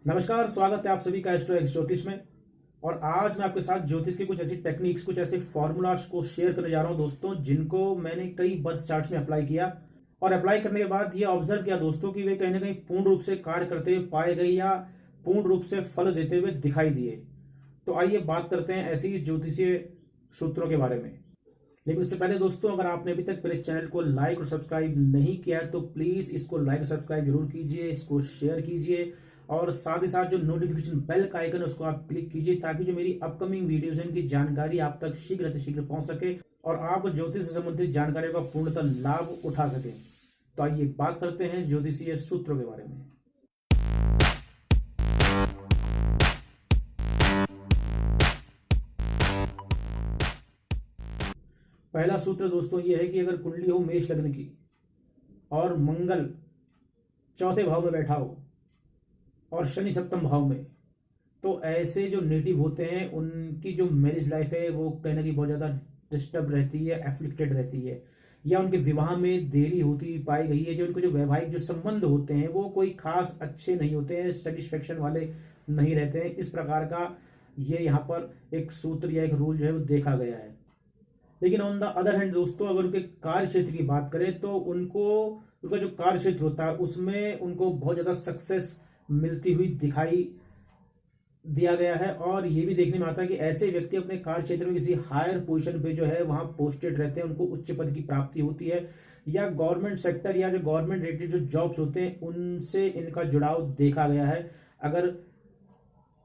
नमस्कार, स्वागत है आप सभी का एस्ट्रो एक्स ज्योतिष में। और आज मैं आपके साथ ज्योतिष की कुछ ऐसी टेक्निक्स, कुछ ऐसे फॉर्मूलाज को शेयर करने जा रहा हूं दोस्तों, जिनको मैंने कई बर्थ चार्ट्स में अप्लाई किया और अप्लाई करने के बाद ये ऑब्जर्व किया दोस्तों कि वे कहीं ना कहीं पूर्ण रूप से कार्य करते हुए पाए गए या पूर्ण रूप से फल देते हुए दिखाई दिए। तो आइए बात करते हैं ऐसी ज्योतिषीय सूत्रों के बारे में। लेकिन उससे पहले दोस्तों, अगर आपने अभी तक मेरे इस चैनल को लाइक और सब्सक्राइब नहीं किया है तो प्लीज इसको लाइक और सब्सक्राइब जरूर कीजिए, इसको शेयर कीजिए और साथ ही साथ जो नोटिफिकेशन बेल का आइकन है उसको आप क्लिक कीजिए, ताकि जो मेरी अपकमिंग वीडियोस हैं उनकी जानकारी आप तक शीघ्र से शीघ्र पहुंच सके और आप ज्योतिष से संबंधित जानकारियों का पूर्णतः लाभ उठा सके। तो आइए बात करते हैं ज्योतिषीय सूत्रों के बारे में। पहला सूत्र दोस्तों ये है कि अगर कुंडली हो मेष लग्न की और मंगल चौथे भाव में बैठा हो और शनि सप्तम भाव में, तो ऐसे जो नेटिव होते हैं उनकी जो मैरिज लाइफ है वो कहीं ना कहीं बहुत ज्यादा डिस्टर्ब रहती है, एफ्लिक्टेड रहती है, या उनके विवाह में देरी होती पाई गई है। जो उनको जो वैवाहिक जो संबंध होते हैं वो कोई खास अच्छे नहीं होते हैं, सेटिस्फेक्शन वाले नहीं रहते हैं। इस प्रकार का ये यहाँ पर एक सूत्र या एक रूल जो है वो देखा गया है। लेकिन ऑन द अदर हैंड दोस्तों, अगर उनके कार्य क्षेत्र की बात करें तो उनको उनका जो कार्य क्षेत्र होता है उसमें उनको बहुत ज्यादा सक्सेस मिलती हुई दिखाई दिया गया है। और ये भी देखने में आता है कि ऐसे व्यक्ति अपने कार्य क्षेत्र में किसी हायर पोजीशन पे जो है वहां पोस्टेड रहते हैं, उनको उच्च पद की प्राप्ति होती है, या गवर्नमेंट सेक्टर या जो गवर्नमेंट रिलेटेड जो जॉब्स होते हैं उनसे इनका जुड़ाव देखा गया है। अगर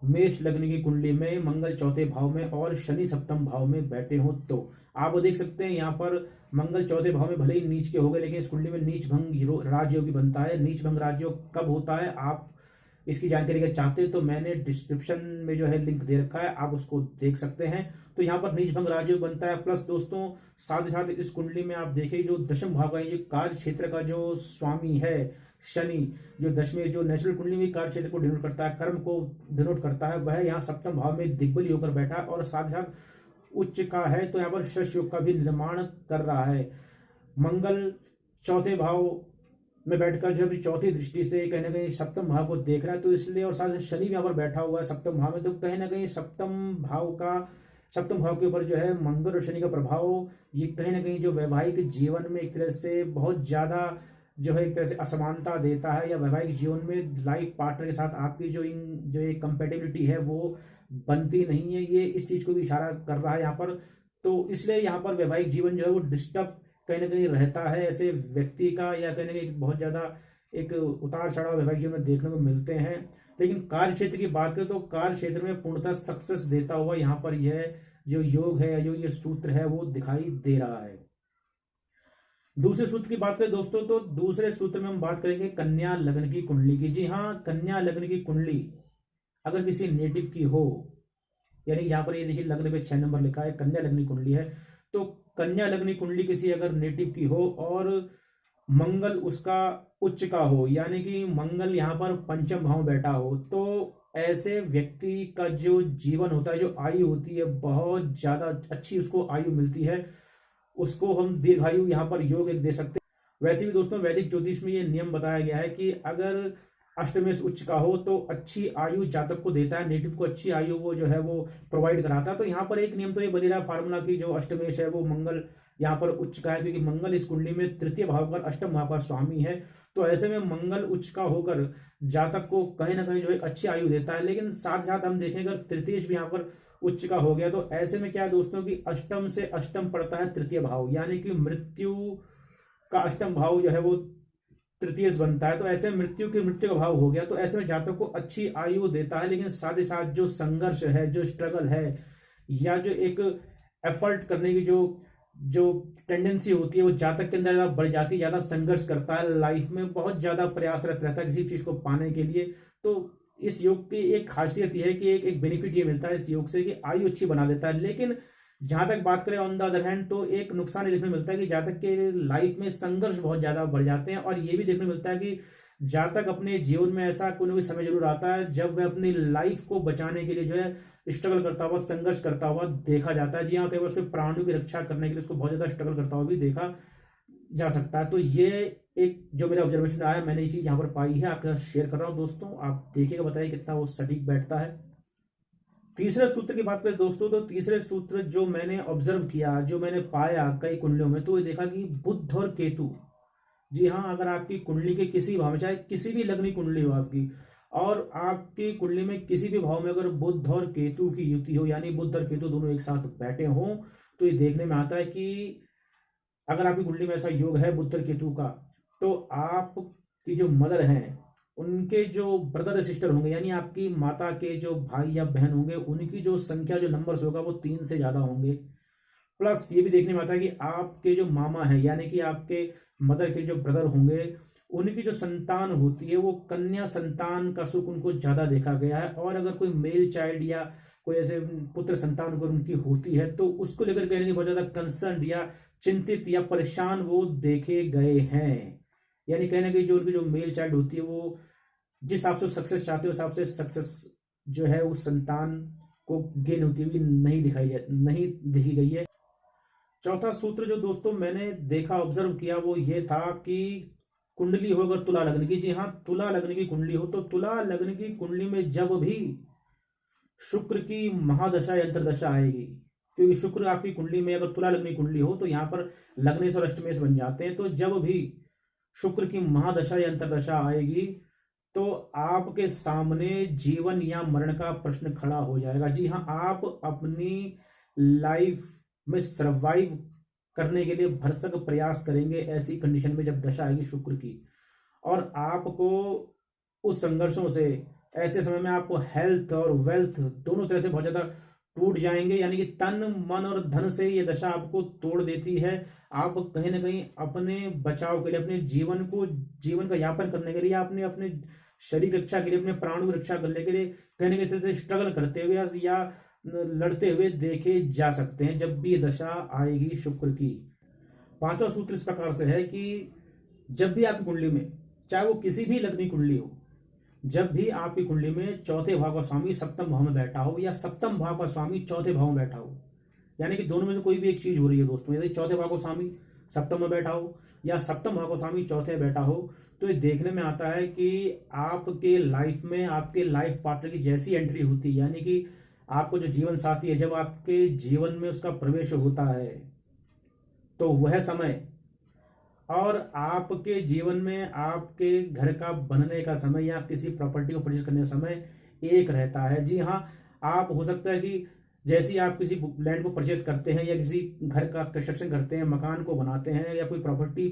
मेष लग्न की कुंडली में मंगल चौथे भाव में और शनि सप्तम भाव में बैठे हो तो आप देख सकते हैं यहाँ पर मंगल चौथे भाव में भले ही नीच के हो गए, लेकिन इस कुंडली में नीच भंग राजयोगी बनता है। नीच भंग राजयोग कब होता है, आप इसकी जानकारी अगर चाहते हैं तो मैंने डिस्क्रिप्शन में जो है लिंक दे रखा है, आप उसको देख सकते हैं। तो यहाँ पर नीच भंग राजयोग बनता है। प्लस दोस्तों साथ ही साथ इस कुंडली में आप देखिए जो दशम भाव का ये कार्य क्षेत्र का जो स्वामी है शनि, जो दशमी जो नेचुरल कुंडली में कार्य क्षेत्र को डिनोट करता है, कर्म को डिनोट करता है, वह यहाँ सप्तम भाव में दिग्बली होकर बैठा है और साथ ही साथ उच्च का है, तो यहाँ पर शश योग का भी निर्माण कर रहा है। मंगल चौथे भाव में बैठकर जब चौथी दृष्टि से कहीं ना कहीं सप्तम भाव को देख रहा है, तो इसलिए और साथ ही शनि यहाँ पर बैठा हुआ है सप्तम भाव में, तो कहीं ना कहीं सप्तम भाव के ऊपर जो है मंगल और शनि का प्रभाव ये कहीं ना कहीं जो वैवाहिक जीवन में एक तरह से बहुत ज्यादा जो है एक तरह से असमानता देता है, या वैवाहिक जीवन में लाइफ पार्टनर के साथ आपकी जो एक कंपेटिबिलिटी है वो बनती नहीं है। ये इस चीज को भी इशारा कर रहा है यहाँ पर। तो इसलिए यहाँ पर वैवाहिक जीवन जो है वो डिस्टर्ब कहीं ना कहीं रहता है ऐसे व्यक्ति का, या कहीं ना कहीं बहुत ज्यादा एक उतार चढ़ाव वैवाहिक जीवन में देखने को मिलते हैं। लेकिन कार्य क्षेत्र की बात करें तो कार्य क्षेत्र में पूर्णतः सक्सेस देता हुआ यहाँ पर यह जो योग है, जो ये सूत्र है वो दिखाई दे रहा है। दूसरे सूत्र की बात करें दोस्तों, तो दूसरे सूत्र में हम बात करेंगे कन्या लग्न की कुंडली की। जी हाँ, कन्या लग्न की कुंडली अगर किसी नेटिव की हो, यानी यहाँ पर ये देखिए लग्न पे 6 नंबर लिखा है, कन्या लग्न की कुंडली है, तो कन्या लग्न की कुंडली किसी अगर नेटिव की हो और मंगल उसका उच्च का हो, यानी कि मंगल यहाँ पर पंचम भाव में बैठा हो, तो ऐसे व्यक्ति का जो जीवन होता है, जो आयु होती है, बहुत ज्यादा अच्छी उसको आयु मिलती है। उसको हम दीर्घायु यहाँ पर योग एक दे सकते हैं। वैसे भी दोस्तों वैदिक ज्योतिष में ये नियम बताया गया है कि अगर अष्टमेश उच्च का हो तो अच्छी आयु जातक को देता है, नेटिव को अच्छी आयु वो जो है वो प्रोवाइड कराता है। तो यहाँ पर एक नियम तो ये बनी रहा फार्मूला की जो अष्टमेश है वो मंगल यहाँ पर उच्च का है, क्योंकि मंगल इस कुंडली में तृतीय भाव पर अष्टम भाव का स्वामी है। तो ऐसे में मंगल उच्च का होकर जातक को कहीं ना कहीं जो एक अच्छी आयु देता है। लेकिन साथ साथ हम देखें अगर तृतीय भी यहाँ पर उच्च का हो गया, तो ऐसे में क्या है दोस्तों कि अष्टम से अष्टम पड़ता है तृतीय भाव, यानी कि मृत्यु का अष्टम भाव जो है वो तृतीय बनता है। तो ऐसे मृत्यु का भाव हो गया, तो ऐसे में जातक को अच्छी आयु देता है। लेकिन साथ ही साथ जो संघर्ष है, जो स्ट्रगल है, या जो एक एफर्ट करने की जो जो टेंडेंसी होती है वो जातक के अंदर ज्यादा बढ़ जाती है, ज्यादा संघर्ष करता है, लाइफ में बहुत ज्यादा प्रयासरत रहता है किसी चीज को पाने के लिए। तो इस योग की एक खासियत यह है कि एक बेनिफिट ये मिलता है इस योग से कि आयु अच्छी बना देता है। लेकिन जहां तक बात करें ऑन द अदर हैंड, तो एक नुकसान ये देखने मिलता है कि जातक के लाइफ में संघर्ष बहुत ज्यादा बढ़ जाते हैं। और ये भी देखने मिलता है कि जातक अपने जीवन में ऐसा कोई ना कोई समय जरूर आता है जब वह अपनी लाइफ को बचाने के लिए जो है स्ट्रगल करता हुआ, संघर्ष करता हुआ देखा जाता है। जी हाँ, कई बार उसके प्राणों की रक्षा करने के लिए उसको बहुत ज्यादा स्ट्रगल करता हुआ भी देखा जा सकता है। तो ये एक जो मेरा ऑब्जर्वेशन आया, मैंने ये चीज यहाँ पर पाई है, आपके साथ शेयर कर रहा हूँ दोस्तों, आप देखिएगा, बताइए कितना वो सटीक बैठता है। तीसरे सूत्र की बात करें दोस्तों, तो तीसरे सूत्र जो मैंने ऑब्जर्व किया, जो मैंने पाया कई कुंडलियों में, तो ये देखा कि बुध और केतु, जी हाँ, अगर आपकी कुंडली के किसी भाव में, चाहे किसी भी लग्नी कुंडली हो आपकी, और आपकी कुंडली में किसी भी भाव में अगर बुध और केतु की युति हो, यानी बुध और केतु दोनों एक साथ बैठे हों, तो ये देखने में आता है कि अगर आपकी कुंडली में ऐसा योग है बुध और केतु का, तो आपकी जो मदर हैं, उनके जो ब्रदर सिस्टर होंगे, यानी आपकी माता के जो भाई या बहन होंगे, उनकी जो संख्या, जो नंबर्स होगा, वो 3 से ज्यादा होंगे। प्लस ये भी देखने में आता है कि आपके जो मामा है, यानी कि आपके मदर के जो ब्रदर होंगे, उनकी जो संतान होती है वो कन्या संतान का सुख उनको ज्यादा देखा गया है। और अगर कोई मेल चाइल्ड या कोई ऐसे पुत्र संतान अगर उनकी होती है, तो उसको लेकर कहने की बहुत ज्यादा कंसर्न या चिंतित या परेशान वो देखे गए हैं। यानी कहने की जो उनकी जो मेल चाइल्ड होती है, वो जिस हिसाब से सक्सेस चाहते हो, उस हिसाब से सक्सेस जो है उस संतान को गेन होती हुई नहीं देखी गई है। चौथा सूत्र जो दोस्तों मैंने देखा, ऑब्जर्व किया, वो ये था कि कुंडली हो अगर तुला लग्न की, जी हाँ, तुला लग्न की कुंडली हो, तो तुला लग्न की कुंडली में जब भी शुक्र की महादशा या अंतरदशा आएगी, क्योंकि शुक्र आपकी कुंडली में अगर तुला लग्न की कुंडली हो, तो यहाँ पर लग्नेश और अष्टमेश बन जाते हैं। तो जब भी शुक्र की महादशा या अंतरदशा आएगी, तो आपके सामने जीवन या मरण का प्रश्न खड़ा हो जाएगा। जी हाँ, आप अपनी लाइफ में सरवाइव करने के लिए भरसक प्रयास करेंगे ऐसी कंडीशन में जब दशा आएगी शुक्र की। और आपको उस संघर्षों से, ऐसे समय में आपको हेल्थ और वेल्थ दोनों तरह से बहुत ज्यादा टूट जाएंगे, यानी कि तन मन और धन से ये दशा आपको तोड़ देती है। आप कहीं ना कहीं अपने बचाव के लिए, अपने जीवन का यापन करने के लिए, अपने अपने शरीर रक्षा के लिए, अपने प्राणों की रक्षा करने के लिए कहीं ना कहीं स्ट्रगल करते हुए या लड़ते हुए देखे जा सकते हैं जब भी ये दशा आएगी शुक्र की। पांचवा सूत्र इस प्रकार से है कि जब भी आपकी कुंडली में, चाहे वो किसी भी लग्नी कुंडली हो, जब भी आपकी कुंडली में चौथे भाव का स्वामी सप्तम भाव में बैठा हो, या सप्तम भाव का स्वामी चौथे भाव में बैठा हो, यानी कि दोनों में से कोई भी एक चीज हो रही है दोस्तों, यदि चौथे भाव का स्वामी सप्तम में बैठा हो या सप्तम भाव का स्वामी चौथे में बैठा हो, तो ये देखने में आता है कि आपके लाइफ में आपके लाइफ पार्टनर की जैसी एंट्री होती है, यानी कि आपको जो जीवन साथी है, जब आपके जीवन में उसका प्रवेश होता है, तो वह समय और आपके जीवन में आपके घर का बनने का समय या किसी प्रॉपर्टी को परचेज करने का समय एक रहता है। जी हाँ, आप हो सकता है कि जैसे ही आप किसी लैंड को परचेज करते हैं या किसी घर का कंस्ट्रक्शन करते हैं, मकान को बनाते हैं या कोई प्रॉपर्टी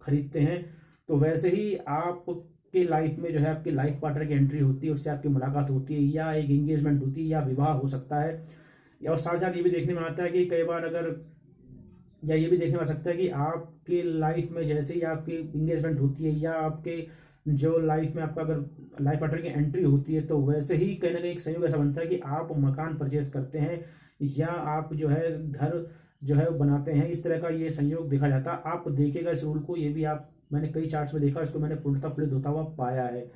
खरीदते हैं, तो वैसे ही आपके लाइफ में जो है आपके लाइफ पार्टनर की एंट्री होती है, उससे आपकी मुलाकात होती है, या एक एंगेजमेंट होती है, या विवाह हो सकता है। और साथ साथ ये भी देखने में आता है कि कई बार या ये भी देखने में आ सकता है कि आपके लाइफ में जैसे ही आपकी इंगेजमेंट होती है, या आपके जो लाइफ में आपका अगर लाइफ पार्टनर की एंट्री होती है, तो वैसे ही कहीं ना कहीं एक संयोग ऐसा बनता है कि आप मकान परचेज करते हैं या आप जो है घर जो है बनाते हैं। इस तरह का ये संयोग देखा जाता है। आप देखिएगा इस रूल को, ये भी मैंने कई चार्ट्स में देखा, इसको मैंने पूर्णतः फलित होता हुआ पाया है।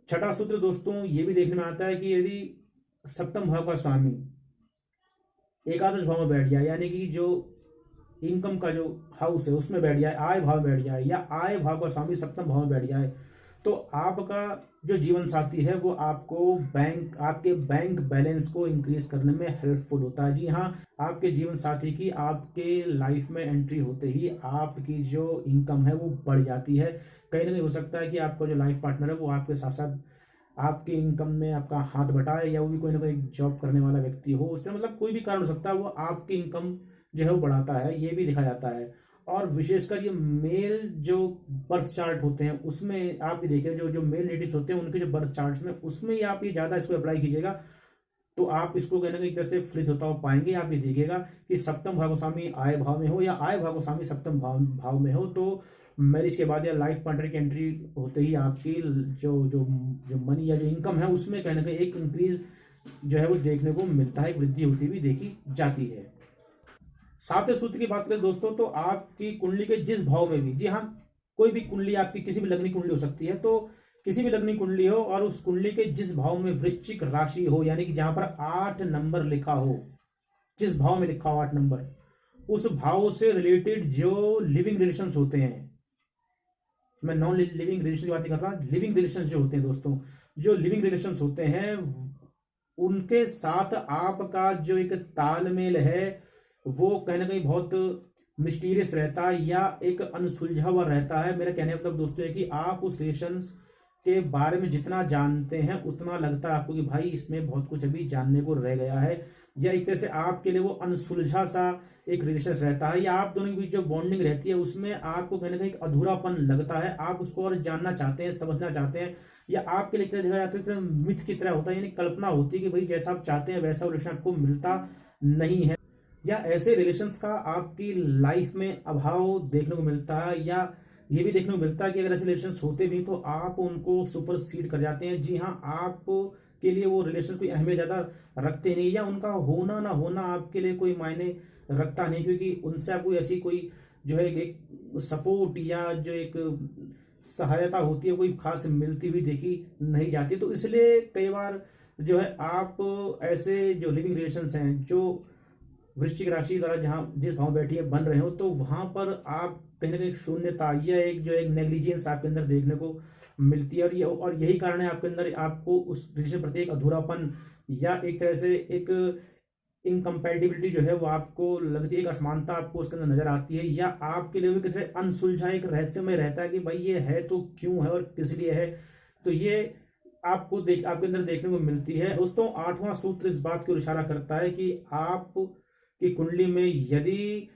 छठा सूत्र दोस्तों ये भी देखने में आता है कि यदि सप्तम भाव का स्वामी एकादश भाव में बैठ जाए, यानी कि जो इनकम का जो हाउस है उसमें बैठ जाए, आय भाव बैठ जाए, या आय भाव का स्वामी सप्तम भाव में बैठ जाए, तो आपका जो जीवन साथी है वो आपके बैंक बैलेंस को इंक्रीज करने में हेल्पफुल होता है। जी हाँ, आपके जीवन साथी की आपके लाइफ में एंट्री होते ही आपकी जो इनकम है वो बढ़ जाती है। कहीं ना कहीं हो सकता है कि आपका जो लाइफ पार्टनर है वो आपके साथ साथ आपके इनकम में आपका हाथ बटाए, या वो भी कोई ना कोई जॉब करने वाला व्यक्ति हो, उससे मतलब कोई भी कारण हो सकता है, वो आपकी इनकम जो है वो बढ़ाता है, ये भी देखा जाता है। और विशेषकर ये मेल जो बर्थ चार्ट होते हैं उसमें आप ये देखिए, जो मेल नेटिव्स होते हैं उनके जो बर्थ चार्ट्स में, उसमें आप ये ज्यादा इसको अप्लाई कीजिएगा, तो आप इसको कहने एक तरह से फलित होता हुआ पाएंगे। आप ये देखिएगा कि सप्तम भाव स्वामी आय भाव में हो या आय भाव स्वामी सप्तम भाव में हो, तो मैरिज के बाद या लाइफ पार्टनर की एंट्री होते ही आपकी जो जो जो मनी या जो इनकम है उसमें कहने का एक इंक्रीज जो है वो देखने को मिलता है, वृद्धि होती हुई देखी जाती है। सातवें सूत्र की बात करें दोस्तों, तो आपकी कुंडली के जिस भाव में भी, जी हाँ, कोई भी कुंडली आपकी किसी भी लग्नी कुंडली हो सकती है, तो किसी भी लग्नी कुंडली हो और उस कुंडली के जिस भाव में वृश्चिक राशि हो, यानी कि जहां पर 8 नंबर लिखा हो, जिस भाव में लिखा हो 8 नंबर, उस भाव से रिलेटेड जो लिविंग रिलेशंस होते हैं, मैं नॉन लिविंग रिलेशन की बात नहीं कर रहा, लिविंग रिलेशन जो होते हैं दोस्तों, जो लिविंग रिलेशन होते हैं उनके साथ आपका जो एक तालमेल है वो कहीं ना कहीं बहुत मिस्टीरियस रहता है या एक अनसुलझा हुआ रहता है। मेरा कहने का मतलब दोस्तों है कि आप उस रिलेशन के बारे में जितना जानते हैं उतना लगता है आपको कि भाई इसमें बहुत कुछ अभी जानने को रह गया है, या एक तरह से आपके लिए वो अनसुलझा सा एक रिलेशन रहता है, या आप दोनों के बीच जो बॉन्डिंग रहती है उसमें आपको कहीं ना कहीं एक अधूरापन लगता है, आप उसको और जानना चाहते हैं, समझना चाहते हैं, या आपके लिए एक तरह देखा मिथ की तरह होता है, यानी कल्पना होती है कि भाई जैसा आप चाहते हैं वैसा रिलेशन आपको मिलता नहीं है, या ऐसे रिलेशंस का आपकी लाइफ में अभाव देखने को मिलता है, या ये भी देखने को मिलता है कि अगर ऐसे रिलेशंस होते भी तो आप उनको सुपरसीड कर जाते हैं। जी हाँ, आप के लिए वो रिलेशन कोई अहमियत ज्यादा रखते नहीं, या उनका होना ना होना आपके लिए कोई मायने रखता नहीं, क्योंकि उनसे आपको ऐसी कोई जो है एक सपोर्ट या जो एक सहायता होती है कोई खास मिलती हुई देखी नहीं जाती। तो इसलिए कई बार जो है आप ऐसे जो लिविंग रिलेशंस हैं जो वृश्चिक राशि द्वारा जहां जिस भाव बैठी है बन रहे हो, तो वहां पर आप कहीं ना कहीं शून्यता या एक जो एक नेग्लिजेंस आपके अंदर देखने को मिलती है, और यही कारण है आपके अंदर आपको उस रिलेशन प्रति एक अधूरापन या एक तरह से एक इनकम्पैटिबिलिटी जो है वो आपको लगती है, एक असमानता आपको उसके अंदर नजर आती है, या आपके लिए भी किसी अनसुलझा एक रहस्यमय रहता है कि भाई ये है तो क्यों है और किस लिए है। तो ये आपके अंदर देखने को मिलती है दोस्तों। 8वां सूत्र इस बात की ओर इशारा करता है कि आप की कुंडली में यदि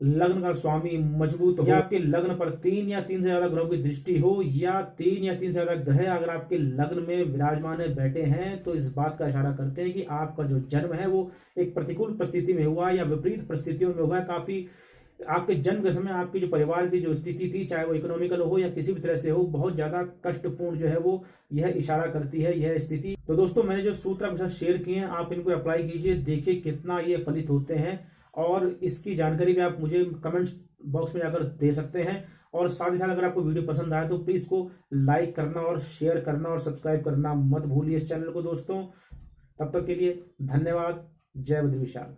लग्न का स्वामी मजबूत हो, या आपके लग्न पर 3 या 3 से ज्यादा ग्रहों की दृष्टि हो, या 3 या 3 से ज्यादा ग्रह अगर आपके लग्न में विराजमान बैठे हैं, तो इस बात का इशारा करते हैं कि आपका जो जन्म है वो एक प्रतिकूल परिस्थिति में हुआ या विपरीत परिस्थितियों में हुआ है। काफी आपके जन्म के समय आपकी जो परिवार की जो स्थिति थी, चाहे वो इकोनॉमिकल हो या किसी भी तरह से हो, बहुत ज्यादा कष्टपूर्ण जो है वो यह इशारा करती है यह स्थिति। तो दोस्तों मैंने जो सूत्र आपके साथ शेयर किए हैं आप इनको अप्लाई कीजिए, देखिए कितना ये फलित होते हैं, और इसकी जानकारी भी आप मुझे कमेंट बॉक्स में जाकर दे सकते हैं। और साथ ही साथ अगर आपको वीडियो पसंद आया तो प्लीज को लाइक करना और शेयर करना और सब्सक्राइब करना मत भूलिए इस चैनल को दोस्तों। तब तक के लिए धन्यवाद। जय बुद्ध विशाल।